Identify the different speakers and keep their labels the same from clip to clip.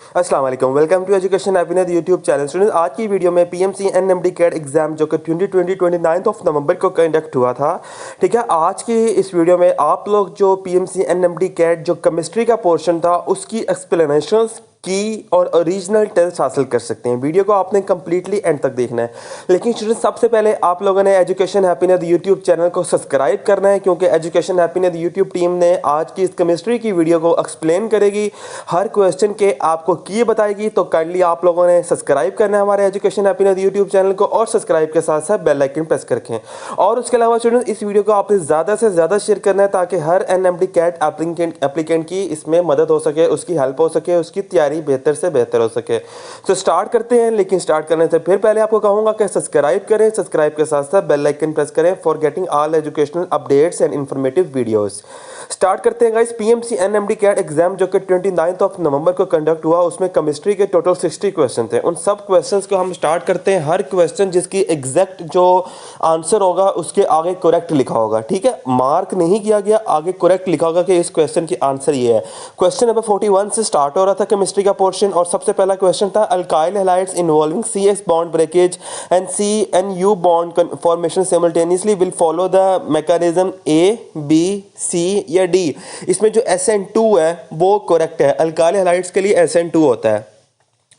Speaker 1: अस्सलाम वालेकुम, welcome to education happiness YouTube channel. Students, आज की वीडियो में पीएमसी एनएमडी कैट एग्जाम जो कि 29 ऑफ नवंबर को कंडक्ट हुआ था। ठीक है, आज की इस वीडियो में आप लोग जो पीएमसी एनएमडी कैट जो केमिस्ट्री का पोर्शन था उसकी एक्सप्लेनेशंस की और ओरिजिनल टेस्ट हासिल कर सकते हैं। वीडियो को आपने कंप्लीटली एंड तक देखना है। लेकिन स्टूडेंट, सबसे पहले आप लोगों ने एजुकेशन हैप्पीनेस यूट्यूब चैनल को सब्सक्राइब करना है, क्योंकि एजुकेशन हैप्पीनेस यूट्यूब टीम ने आज की इस केमिस्ट्री की वीडियो को एक्सप्लेन करेगी, हर क्वेश्चन के आपको की बताएगी। तो काइंडली आप लोगों ने सब्सक्राइब करना है हमारे एजुकेशन हैप्पीनेस यूट्यूब चैनल को, और सब्सक्राइब के साथ साथ बेल आइकन प्रेस कर रखें। और उसके अलावा स्टूडेंट, इस वीडियो को आपने ज़्यादा से ज़्यादा शेयर करना है ताकि हर एनएमडी कैट एप्लीकेंट की इसमें मदद हो सके, उसकी हेल्प हो सके, उसकी तैयारी बेहतर से बेहतर हो सके। तो स्टार्ट करते हैं। लेकिन स्टार्ट करने से फिर पहले आपको कहूंगा कि सब्सक्राइब करें, सब्सक्राइब के साथ साथ बेल आइकन प्रेस करें for getting all educational updates and informative videos. Start करते हैं guys. PMC NMD CAT exam जो कि 29 ऑफ नवंबर को कंडक्ट हुआ, उसमें केमिस्ट्री के टोटल 60 क्वेश्चन थे। उन सब क्वेश्चंस को हम स्टार्ट करते हैं। हर क्वेश्चन जिसकी एग्जैक्ट जो आंसर होगा उसके आगे करेक्ट लिखा होगा। ठीक है, मार्क नहीं किया गया, आगे करेक्ट लिखा होगा कि इस क्वेश्चन की आंसर ये है। क्वेश्चन नंबर 41 से स्टार्ट हो रहा था केमिस्ट्री का पोर्शन, और सबसे पहला क्वेश्चन था alkyl halides involving CH bond breakage and CNU bond formation simultaneously will follow the mechanism A, B, C या D। इसमें जो SN2 है वो करेक्ट है। अल्काइल हैलाइड्स के लिए SN2 होता है।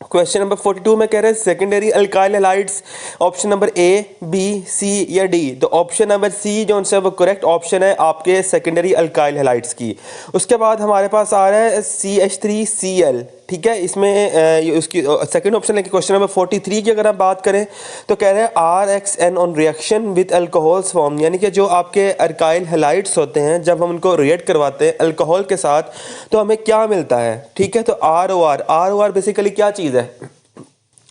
Speaker 1: क्वेश्चन नंबर 42 में कह रहे हैं secondary alkyl halides, option number A, B, C या D। तो ऑप्शन नंबर C जो उनसे वो करेक्ट ऑप्शन है आपके सेकेंडरी अल्काइल हैलाइड्स की। उसके बाद हमारे पास आ रहा है CH3Cl। ठीक है, इसमें उसकी सेकंड ऑप्शन है कि क्वेश्चन नंबर 43 की अगर हम बात करें तो कह रहे हैं RXN on reaction with alcohols form, यानी कि जो आपके अल्काइल हैलाइड्स होते हैं जब हम उनको रिएक्ट करवाते हैं अल्कोहल के साथ तो हमें क्या मिलता है। ठीक है, तो ROR बेसिकली क्या चीज़ है,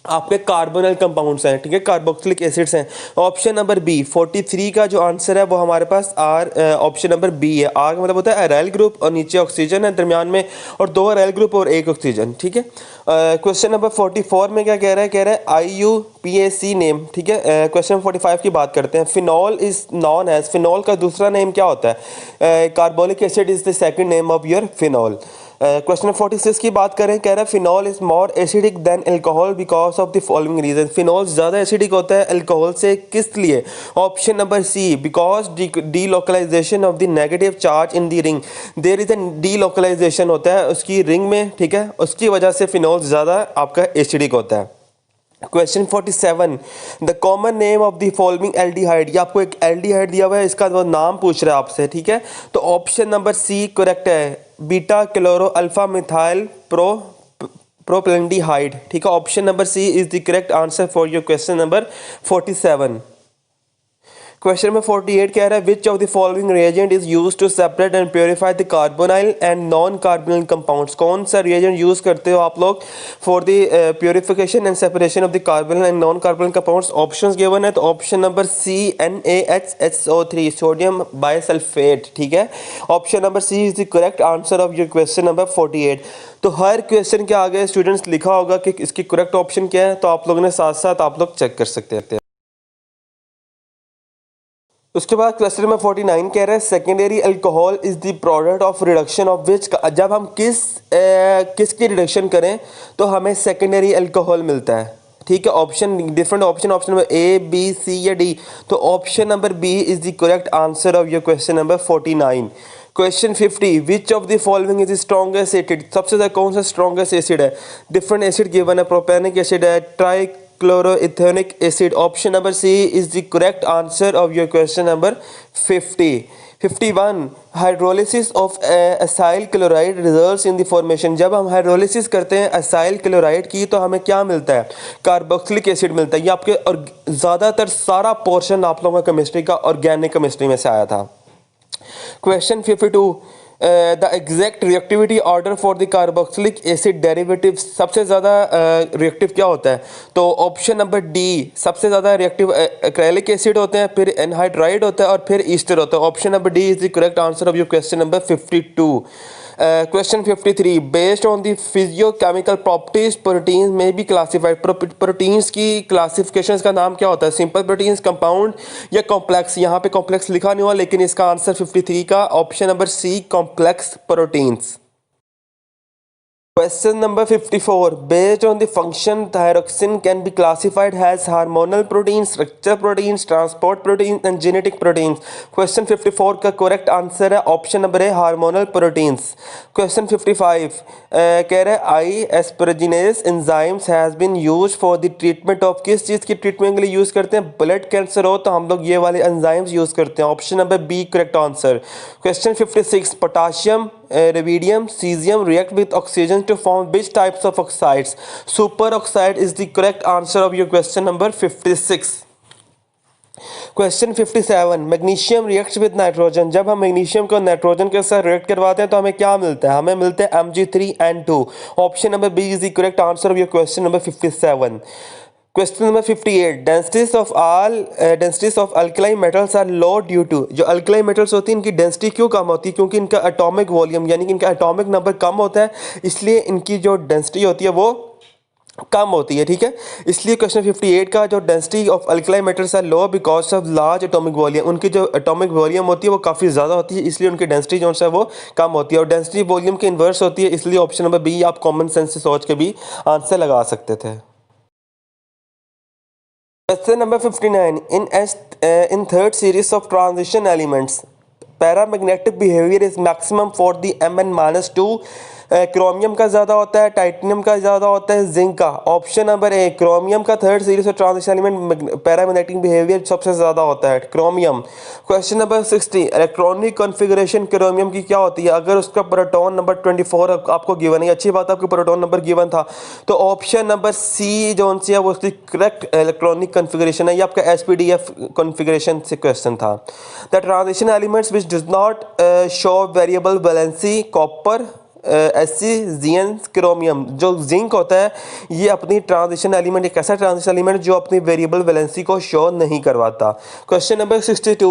Speaker 1: आपके कार्बोनल कंपाउंड्स हैं। ठीक है, कार्बोक्सिलिक एसिड्स हैं। ऑप्शन नंबर बी 43 का जो आंसर है वो हमारे पास ऑप्शन नंबर बी है। आर का मतलब होता है एराइल ग्रुप, और नीचे ऑक्सीजन है दरमियान में, और 2 एराइल ग्रुप और 1 ऑक्सीजन। ठीक है, क्वेश्चन नंबर 44 में क्या कह रहा है, IUPAC नेम। ठीक है, क्वेश्चन 45 की बात करते हैं। Phenol is known as, phenol का दूसरा नेम क्या होता है, carbonic acid is the second name of your phenol. Question 46 की बात करें, कह रहा है phenol is more acidic than alcohol because of the following reason. Phenol ज़्यादा एसिडिक होता है अल्कोहल से, किस लिए। Option number C because delocalisation of the negative charge in the ring. There is a D localisation होता है उसकी ring में। ठीक है, उसकी वजह से फिनॉल ज़्यादा आपका एसिडिक होता है। Question 47 the common name of the following aldehyde. ये आपको एक एल्डिहाइड दिया हुआ है, इसका वो नाम पूछ रहा है आपसे। ठीक है, तो ऑप्शन नंबर सी करेक्ट है, beta chloro alpha methyl propaldehyde. ठीक है, option number C is the correct answer for your question number 47। Question number 48 कह रहा है which of the following reagent is used to separate and purify the carbonyl and non carbonyl compounds. कौन सा reagent use करते हो आप लोग for the purification and separation of the carbonyl and non carbonyl compounds. Options given है, तो option number C NaHSO3 sodium bisulphate. ठीक है, option number C is the correct answer of your question number 48। तो हर question के आगे students लिखा होगा कि इसकी करेक्ट ऑप्शन क्या है, तो आप लोगों ने साथ साथ आप लोग चेक कर सकते हैं। उसके बाद क्वेश्चन नंबर 49 कह रहा है secondary alcohol is the product of reduction of which. जब हम किसकी रिडक्शन करें तो हमें सेकेंडरी अल्कोहल मिलता है। ठीक है, option different option number A, B, C या D। तो option number B is the correct answer of your question number 49। Question 50 which of the following is strongest acid. सबसे ज़्यादा कौन सा स्ट्रॉन्गेस्ट एसिड है। डिफरेंट एसिड गिवन है, propanoic acid है, trichloroethanoic acid. Option number C is the correct answer of your question number 50। 51 hydrolysis of acyl chloride results in the formation. जब हम hydrolysis करते हैं एसाइल क्लोराइड की तो हमें क्या मिलता है, कार्बोक्सिलिक एसिड मिलता है। ये आपके और ज़्यादातर सारा पोर्शन आप लोगों का केमिस्ट्री का ऑर्गेनिक केमिस्ट्री में से आया था। Question 52 the exact reactivity order for the carboxylic acid derivative. सबसे ज़्यादा रिएक्टिव क्या होता है, तो ऑप्शन नंबर डी सबसे ज़्यादा रिएक्टिव एक्रेलिक एसिड होते हैं, फिर एनहाइड्राइड होता है, और फिर ईस्टर होता है। Option number D is the correct answer of your question number 52। Question 53 based on the physiochemical properties proteins में बी क्लासिफाइड। प्रोटीन्स की क्लासिफिकेशन का नाम क्या होता है, सिंपल प्रोटीन्स, कंपाउंड या कॉम्प्लेक्स। यहाँ पे कॉम्प्लेक्स लिखा नहीं हुआ, लेकिन इसका आंसर 53 का option number C complex proteins. Question number 54. Based on the function, thyroxine can be classified as hormonal proteins, structure proteins, transport proteins and genetic proteins. Question 54 का correct answer है option number A hormonal proteins. Question 55 कह रहा है I asparaginase enzymes has been used for the treatment of किस चीज़ की treatment के लिए use करते हैं? Blood cancer हो तो हम लोग ये वाले enzymes use करते हैं. Option number B correct answer. Question 56 potassium rubidium cesium react with oxygen to form which types of oxides? Superoxide is the correct answer of your question number 56. Question 57 magnesium reacts with nitrogen. जब हम magnesium को nitrogen के साथ react करवाते हैं तो हमें क्या मिलता है? हमें मिलते हैं Mg3N2. Option number B is the correct answer of your question number 57. Question number 58 densities of alkaline metals are low due to. जो अल्कलाइन मेटल्स होती हैं इनकी डेंसिटी क्यों कम होती है? क्योंकि इनका एटॉमिक वॉल्यूम यानी कि इनका एटॉमिक नंबर कम होता है, इसलिए इनकी जो डेंसिटी होती है वो कम होती है. ठीक है, इसलिए क्वेश्चन 58 का जो density of alkaline metals are low because of large atomic volume. उनकी जो एटॉमिक वॉल्यूम होती है वो काफ़ी ज़्यादा होती है, इसलिए उनकी डेंसिटी जो है वो कम होती है. और डेंसिटी वॉल्यूम के इन्वर्स होती है, इसलिए ऑप्शन नंबर बी आप कॉमन सेंस से सोच के भी आंसर लगा सकते थे. Question number 59. In third series of transition elements, paramagnetic behavior is maximum for the Mn-2. Chromium का ज़्यादा होता है, टाइटेनियम का ज़्यादा होता है, जिंक का. ऑप्शन नंबर ए क्रोमियम का third series of transition element paramagnetic behaviour सबसे ज़्यादा होता है, chromium. Question number 60. Electronic configuration chromium की क्या होती है? अगर उसका प्रोटॉन नंबर 24 आपको गिवन है, अच्छी बात है आपको प्रोटॉन नंबर गिवन था, तो ऑप्शन नंबर सी जो है वो उसकी करेक्ट इलेक्ट्रॉनिक कॉन्फ़िगरेशन है. ये आपका SPDF कॉन्फ़िगरेशन से क्वेश्चन था. The transition elements which does not show variable valency copper Sc chromium. जो जिंक होता है ये अपनी ट्रांजिशन एलिमेंट, एक ऐसा ट्रांजिशन एलिमेंट जो अपनी वेरिएबल वैलेंसी को शो नहीं करवाता. Question number 62.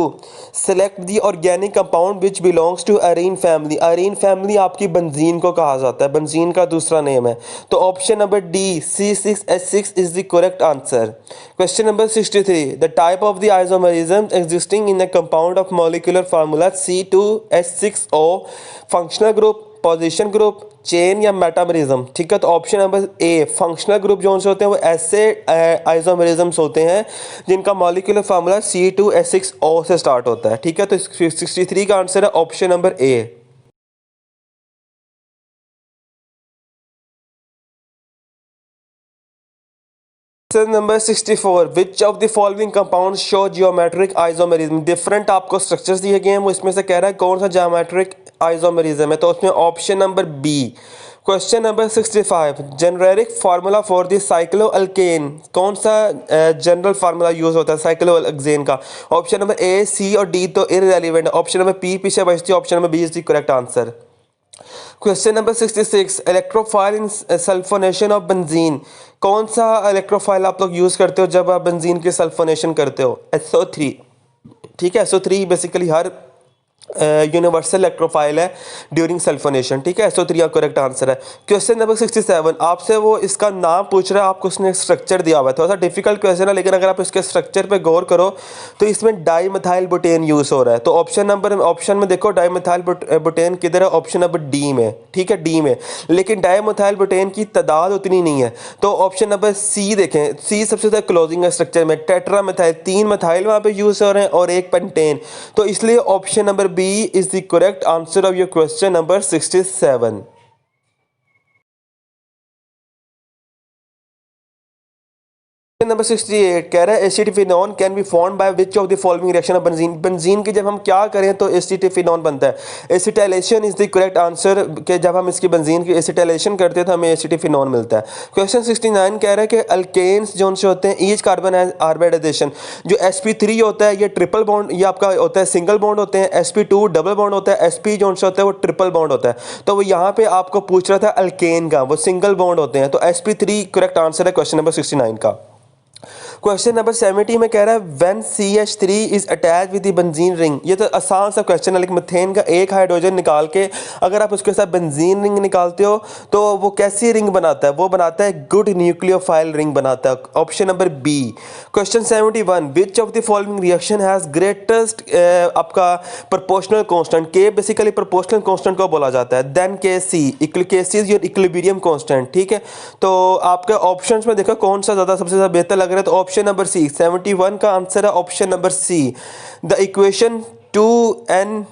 Speaker 1: Select the organic compound which belongs to arene family. Arene family आपकी बेंजीन को कहा जाता है, बेंजीन का दूसरा नेम है. तो option number D C6H6 is the correct answer. Question number 63. The type of the isomerism existing in a compound of molecular formula C2H6O. Functional group, position group, chain या metamerism. ठीक है, तो option number A functional group जो होते हैं वो ऐसे आइसोमेरिज्म्स होते हैं जिनका मॉलिक्यूलर फार्मूला C2H6O से स्टार्ट होता है. ठीक है, तो 63 का आंसर है option number A. Number 64. Which of the following compound show geometric isomerism. Different आपको स्ट्रक्चर्स दिए गए हैं, वो इसमें से कह रहा है कौन सा जियोमेट्रिक आइसोमेरिज्म है, तो उसमें option number B. Question number 65. Generic formula for the cycloalkane. कौन सा जनरल फार्मूला यूज होता है साइक्लोअल्केन का? ऑप्शन नंबर ए, सी और डी तो इररिलेवेंट. ऑप्शन नंबर पी पीछे बचती है, option number B is the correct answer. Question number 66. Electrophile in sulphonation of benzene. कौन सा इलेक्ट्रोफाइल आप लोग यूज़ करते हो जब आप बेंजीन के सल्फोनेशन करते हो? SO3. ठीक है, SO3 बेसिकली हर यूनिवर्सल इलेक्ट्रोफाइल है ड्यूरिंग सल्फोनेशन. ठीक है, SO3 का करेक्ट आंसर है. Question number 67. आपसे वो इसका नाम पूछ रहा है, आपको उसने स्ट्रक्चर दिया हुआ है, थोड़ा सा डिफिकल्ट क्वेश्चन है, लेकिन अगर आप इसके स्ट्रक्चर पे गौर करो तो इसमें डाईमिथाइल बुटेन यूज़ हो रहा है. तो ऑप्शन में देखो डाईमिथाइल बुटेन किधर है? ऑप्शन नंबर डी में. ठीक है, डी में, लेकिन डाईमिथाइल बुटेन की तादाद उतनी नहीं है, तो ऑप्शन नंबर सी देखें. सी सबसे ज़्यादा क्लोजिंग है स्ट्रक्चर में. टेट्रामिथाइल, 3 मिथाइल वहाँ पे यूज़ हो रहे हैं और एक पेंटेन, तो इसलिए option number B is the correct answer of your question number 67. Number 68 कह रहा है acetophenone can be formed by which of the following reaction of benzene. Benzene की जब हम क्या करें तो एसिटिफिनॉन बनता है. Acetylation is the correct answer कि जब हम इसकी बेंजीन की एसिटाइलेशन करते हैं तो हमें एसिटिफिनॉन मिलता है. क्वेश्चन 69 कह रहा है कि अल्केन्स जो से होते हैं ईच कार्बन हाइब्रिडाइजेशन. जो sp3 होता है ये ट्रिपल बॉन्ड, ये आपका होता है सिंगल बॉन्ड होते हैं. sp2 डबल बॉन्ड होता है. sp जो होता है वो ट्रिपल बॉन्ड होता है. तो वो यहाँ पे आपको पूछ रहा था अल्केन का, वो सिंगल बॉन्ड होते हैं, तो sp3 करेक्ट आंसर है क्वेश्चन नंबर 69 का. क्वेश्चन नंबर 70 में कह रहा है when CH3 is attach with the benzene ring. ये तो आसान सा क्वेश्चन है, लेकिन मीथेन का एक हाइड्रोजन निकाल के अगर आप उसके साथ बेंजीन रिंग निकालते हो तो वो कैसी रिंग बनाता है? वो बनाता है गुड न्यूक्लियोफाइल रिंग बनाता है। Option number B. Question 71 which of the following reaction has greatest आपका proportional constant. K basically proportional constant को बोला जाता है। Then K C is your equilibrium constant. ठीक है, तो आपके ऑप्शंस में देखो कौन सा ज़्यादा सबसे ज़्यादा बेहतर लग रहा है, तो ऑप्शन नंबर सी 71 का आंसर है option number C. The equation 2n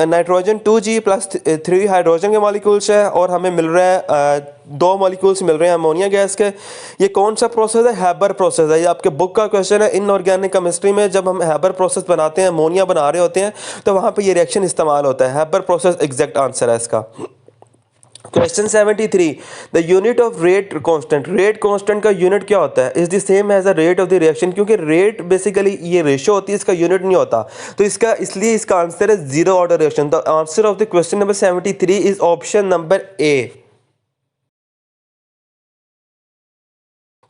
Speaker 1: nitrogen 2g plus 3 hydrogen के मॉलिक्यूल्स है और हमें मिल रहा है 2 मॉलिक्यूल्स मिल रहे हैं अमोनिया गैस के। ये कौन सा प्रोसेस है? हैबर प्रोसेस है। ये आपके बुक का क्वेश्चन है। इनऑर्गेनिक केमिस्ट्री में जब हम हैबर प्रोसेस बनाते हैं, अमोनिया बना रहे होते हैं, तो वहाँ पे ये रिएक्शन इस्तेमाल होता है। हैबर प्रोसेस एग्जैक्ट आंसर है इसका। Question 73 the unit of rate constant. Rate constant का यूनिट क्या होता है? Is the same as the rate of the reaction, क्योंकि रेट बेसिकली ये रेशो होती है, इसका यूनिट नहीं होता, तो इसका इसलिए इसका आंसर है zero order reaction. The answer of the question number 73 is option number A.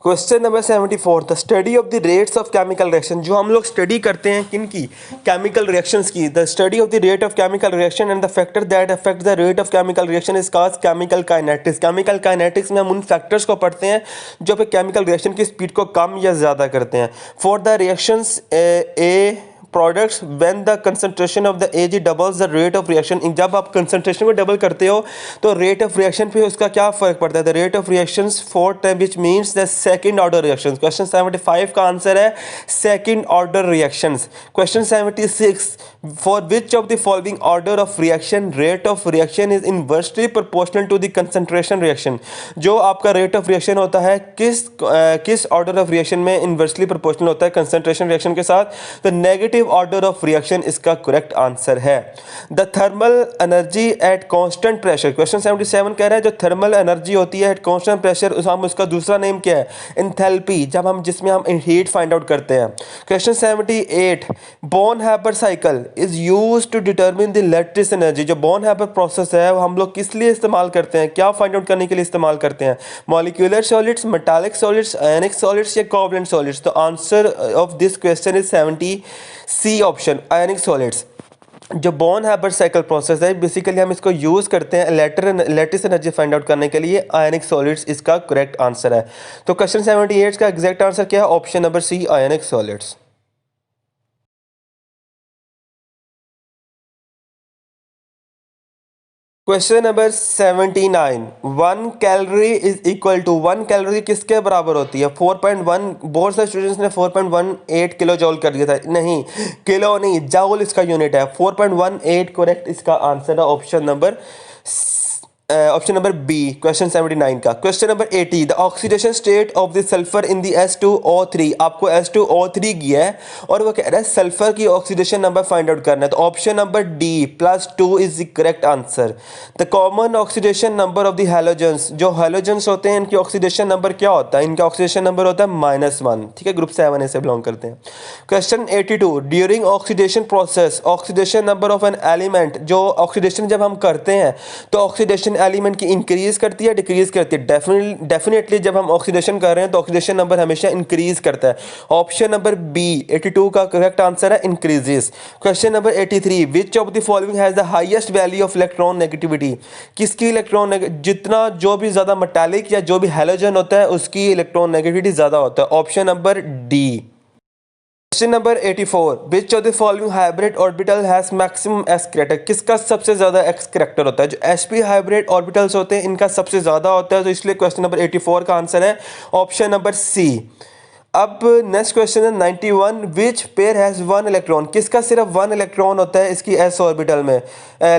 Speaker 1: Question number 74 the study of the rates of chemical reaction. जो हम लोग स्टडी करते हैं किन की? केमिकल रिएक्शंस की। The study of the rate of chemical reaction and the factor that affect the rate of chemical reaction is called chemical kinetics. Chemical kinetics में हम उन फैक्टर्स को पढ़ते हैं जो पे केमिकल रिएक्शन की स्पीड को कम या ज़्यादा करते हैं। For the reactions A products when the concentration of the A doubles the rate of reaction. जब आप कंसंट्रेशन को डबल करते हो तो रेट ऑफ रिएक्शन पे उसका क्या फर्क पड़ता है? The rate of reactions for time which means the second order reactions. Question 75 का आंसर है second order reactions. Question 76 for which of the following order of reaction rate of reaction is inversely proportional to the concentration reaction. जो आपका rate of reaction होता है किस order of reaction में inversely proportional होता है concentration reaction के साथ? तो नेगेटिव ऑर्डर ऑफ रिएक्शन इसका करेक्ट आंसर है। The thermal energy at constant pressure. Question 77 कह रहा है जो थर्मल एनर्जी होती है एट कांस्टेंट प्रेशर, हम उसका दूसरा नेम क्या है? एंथैल्पी, जब हम जिसमें हम हीट फाइंड आउट करते हैं। Question 78 Born Haber cycle is used to determine the lattice energy. जो बॉर्न हैबर प्रोसेस है वो हम लोग किस लिए इस्तेमाल करते हैं? क्या फाइंड आउट करने के लिए इस्तेमाल करते हैं? Molecular solids, metallic solids, ionic solids या कोवलेंट सॉलिड्स? तो answer of this question is 70 C option ionic solids. जो बॉर्न हैबर साइकिल प्रोसेस है बेसिकली हम इसको यूज़ करते हैं लैटिस एनर्जी फाइंड आउट करने के लिए। आयनिक सॉलिड्स इसका करेक्ट आंसर है। तो क्वेश्चन 78 का एग्जैक्ट आंसर क्या है? Option number C ionic solids. Question number 79 1 calorie is equal to 1 calorie किसके बराबर होती है? 4.1। बहुत सारे स्टूडेंट्स ने 4.18 किलो जॉल कर दिया था। नहीं, किलो नहीं, जॉल इसका यूनिट है। 4.18 करेक्ट इसका आंसर है ऑप्शन नंबर बी क्वेश्चन 79 का। Question number 80 the oxidation state of the sulphur in the H2O3। आपको H2O3 किया है और वो कह रहा है सल्फर की ऑक्सीडेशन नंबर फाइंड आउट करना है, तो option number D +2 is the correct answer. The common oxidation number of the halogens. जो हैलोजेंस होते हैं इनकी ऑक्सीडेशन नंबर क्या होता है? इनका ऑक्सीडेशन नंबर होता है -1। ठीक है, ग्रुप 7A से बिलोंग करते हैं। Question 82 during oxidation process oxidation number of an element. जो ऑक्सीडेशन जब हम करते हैं तो ऑक्सीडेशन एलिमेंट की इंक्रीज करती है डिक्रीज करती है? डेफिनेटली जब हम ऑक्सीडेशन कर रहे हैं तो ऑक्सीडेशन नंबर हमेशा इंक्रीज करता है। ऑप्शन नंबर बी 82 का करेक्ट आंसर है increases. Question number 83 which of the following has the highest value of electron negativity. किसकी इलेक्ट्रॉन जितना जो भी ज्यादा मेटालिक या जो भी हैलोजन होता है उसकी इलेक्ट्रॉन नेगेटिविटी ज्यादा होता है। Option number D. Question number 84 which of the following hybrid orbital has maximum S character. किसका सबसे ज्यादा एक्स कैरेक्टर होता है? जो sp हाइब्रिड ऑर्बिटल्स होते हैं इनका सबसे ज्यादा होता है, तो इसलिए क्वेश्चन नंबर 84 का आंसर है ऑप्शन नंबर सी। अब नेक्स्ट क्वेश्चन है 91 विच पेयर हैज 1 इलेक्ट्रॉन। किसका सिर्फ 1 इलेक्ट्रॉन होता है इसकी s ऑर्बिटल में?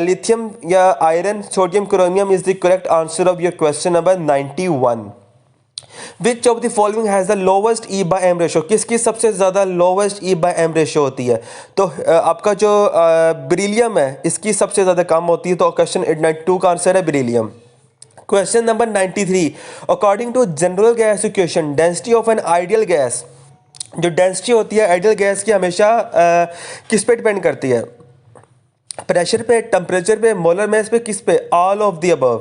Speaker 1: लिथियम या iron, sodium, chromium is the correct answer of your question number 91। Which of the following has the lowest E/M ratio. किसकी सबसे ज्यादा लोवेस्ट E/M रेशो होती है? तो आपका जो बेरिलियम है इसकी सबसे ज्यादा कम होती है, तो क्वेश्चन 92 का आंसर है beryllium. Question number 93 according to general gas equation density of an ideal gas. जो डेंसिटी होती है आइडियल गैस की हमेशा किस पे डिपेंड करती है? प्रेशर पे, टेम्परेचर पे, मोलर मास पे, किस पे? All of the above.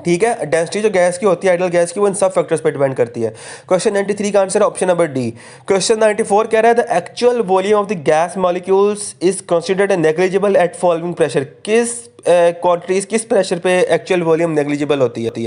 Speaker 1: ठीक है, डेंसिटी जो गैस की होती है, आइडियल गैस की, वो इन सब फैक्टर्स पे डिपेंड करती है। क्वेश्चन 93 का आंसर है ऑप्शन नंबर डी। क्वेश्चन 94 कह रहा है the actual volume of the gas molecules is considered negligible at following pressure. किस क्वांटिटीज किस प्रेशर पे एक्चुअल वॉल्यूम नेग्लिजिबल होती है?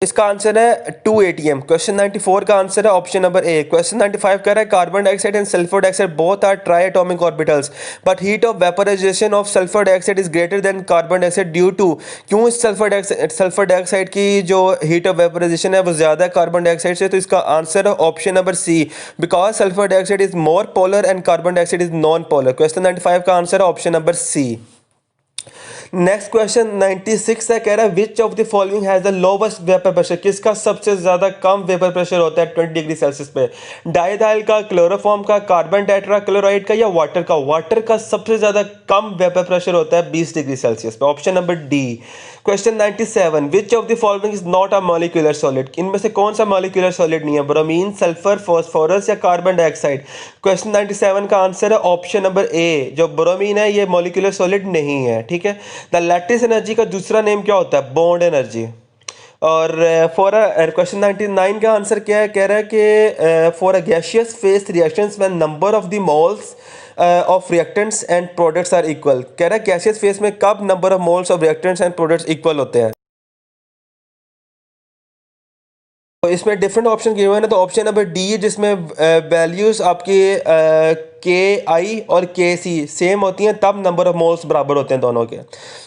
Speaker 1: इसका आंसर है 2 atm। क्वेश्चन 94 का आंसर है ऑप्शन नंबर ए। क्वेश्चन 95 कह रहा है carbon dioxide and sulphur dioxide both are tri atomic orbitals but heat of vaporisation of sulphur dioxide is greater than carbon dioxide due to. क्यों इस sulphur dioxide की जो heat of vaporisation है वो ज्यादा है कार्बन डाइऑक्साइड से? तो इसका आंसर है option number C, because sulphur dioxide is more polar and carbon dioxide is non polar. Question 95 का आंसर है option number C. Next question 96 है, कह रहा है which of the following has the lowest vapour pressure. किसका सबसे ज्यादा कम वेपर प्रेशर होता है 20 डिग्री सेल्सियस पे? डाइथाइल का, क्लोरोफॉर्म का, कार्बन टेट्राक्लोराइड का या वाटर का? वाटर का सबसे ज्यादा कम वेपर प्रेशर होता है 20 डिग्री सेल्सियस पे, option number D. Question 97, which of the following is not a molecular solid. इनमें से कौन सा मॉलिक्यूलर सॉलिड नहीं है? ब्रोमीन, सल्फर, फास्फोरस या कार्बन डाइऑक्साइड? क्वेश्चन 97 का आंसर है ऑप्शन नंबर ए, जो ब्रोमीन है ये मॉलिक्यूलर सॉलिड नहीं है। ठीक है, द लैटिस एनर्जी का दूसरा नेम क्या होता है? Bond energy. और फॉर क्वेश्चन 99 का आंसर क्या है? कह रहा है कि for a gaseous phase reactions when number of the moles of reactants and products are equal. कह रहा है गैसियस फेस में कब number of moles of reactants and products equal होते हैं? तो इसमें डिफरेंट ऑप्शन गिवन है ना, तो ऑप्शन नंबर डी जिसमें वैल्यूज आपकी के आई और के सी सेम होती हैं तब नंबर ऑफ मोल्स बराबर होते हैं दोनों के।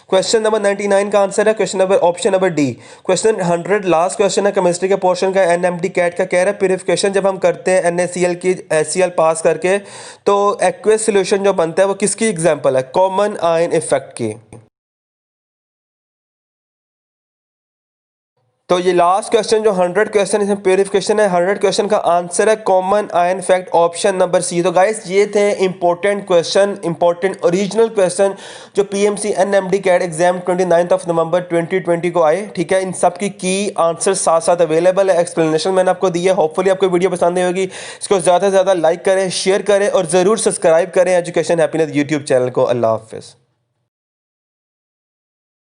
Speaker 1: क्वेश्चन नंबर 99 का आंसर है question number option number D. Question 100 last question है केमिस्ट्री के पोर्शन का, एनएमडी कैट का। कह रहा है प्यूरिफिकेशन जब हम करते हैं NaCl की HCl पास करके तो एक्वेस सोल्यूशन जो बनता है वो किसकी एग्जाम्पल है? कॉमन आयन इफेक्ट की। तो ये लास्ट क्वेश्चन जो 100 क्वेश्चन इसमें प्यूरिफिकेशन है, 100 क्वेश्चन का आंसर है common ion effect, option number C. तो गाइस ये थे important question, important original question जो PMC NMD कैट एग्जाम 29 नवंबर 2020 को आए। ठीक है, इन सब की आंसर साथ साथ अवेलेबल है, एक्सप्लेनेशन मैंने आपको दी है। होपफुली आपको वीडियो पसंद आई होगी। इसको ज़्यादा से ज़्यादा लाइक करें, शेयर करें और ज़रूर सब्सक्राइब करें एजुकेशन हैप्पीनेस यूट्यूब चैनल को। अल्लाह हाफिज़।